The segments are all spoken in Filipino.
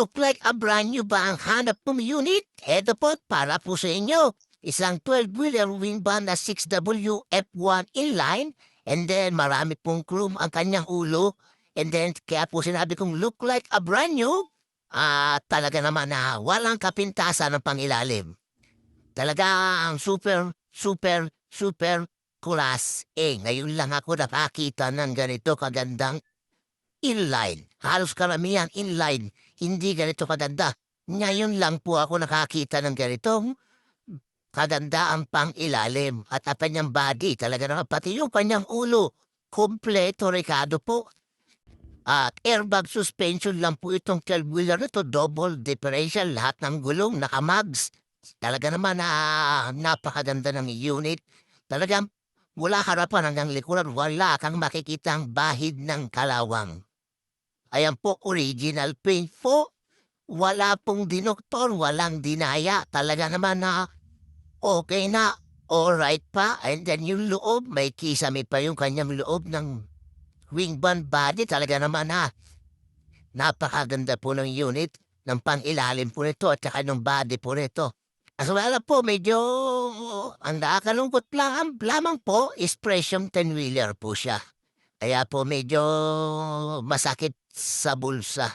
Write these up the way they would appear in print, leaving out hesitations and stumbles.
Look like a brand new ba ang hanap mong unit? Heto po para po sa inyo. Isang 12-wheeler wing van na 6W F1 inline and then marami pong chrome ang kanyang ulo. And then kaya po sinabi kong look like a brand new. Talaga naman na walang kapintasan ng pangilalim. Talaga ang super, super, super class A. Ngayon lang ako nakakita ng ganito kagandang inline. Halos karamihan inline. Hindi ganito kaganda. Ngayon lang po ako nakakita ng ganitong kaganda ang pang-ilalim. At ang kanyang body, talaga naman pati yung kanyang ulo. Kompleto, Ricardo po. At airbag suspension lang po itong 12-wheeler nito. Double differential, lahat ng gulong, nakamags. Talaga naman napakaganda ng unit. Talagang mula harapan hanggang likuran, wala kang makikitang bahid ng kalawang. Ayan po, original paint po. Wala pong dinoktor, walang dinaya. Talaga naman na okay na, alright pa. And then yung loob, may kisame pa yung kanyang loob ng wingban body. Talaga naman napakaganda po ng unit, ng pang-ilalim po nito at saka ng body po nito. As well po, medyo ang nakakalungkot lamang po is presyong 10-wheeler po siya. Kaya po medyo masakit sa bulsa.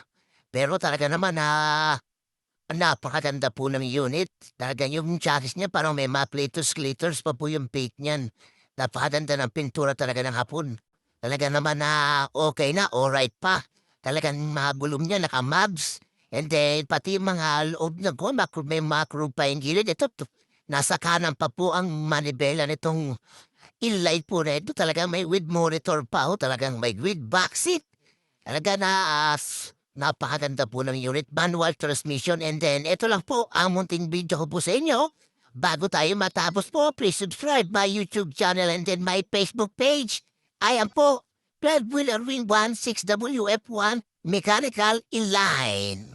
Pero talaga naman napakaganda po ng unit. Talaga yung chassis niya parang may glitters pa po yung paint niyan. Napakaganda ng pintura talaga ng hapon. Talaga naman okay na, alright pa. Talagang mga gulong niya nakamabs. And then pati mga loob na ko, may macro pa yung gilid. Nasa kanan pa po ang manibela nitong inline po na ito. Talagang may with monitor pa. Talagang may with backseat. Talaga napakaganda po ng unit, manual transmission. And then, ito lang po ang munting video ko po sa inyo. Bago tayo matapos po, please subscribe my YouTube channel and then my Facebook page. I am po 12-wheeler wing 16WF1 mechanical inline.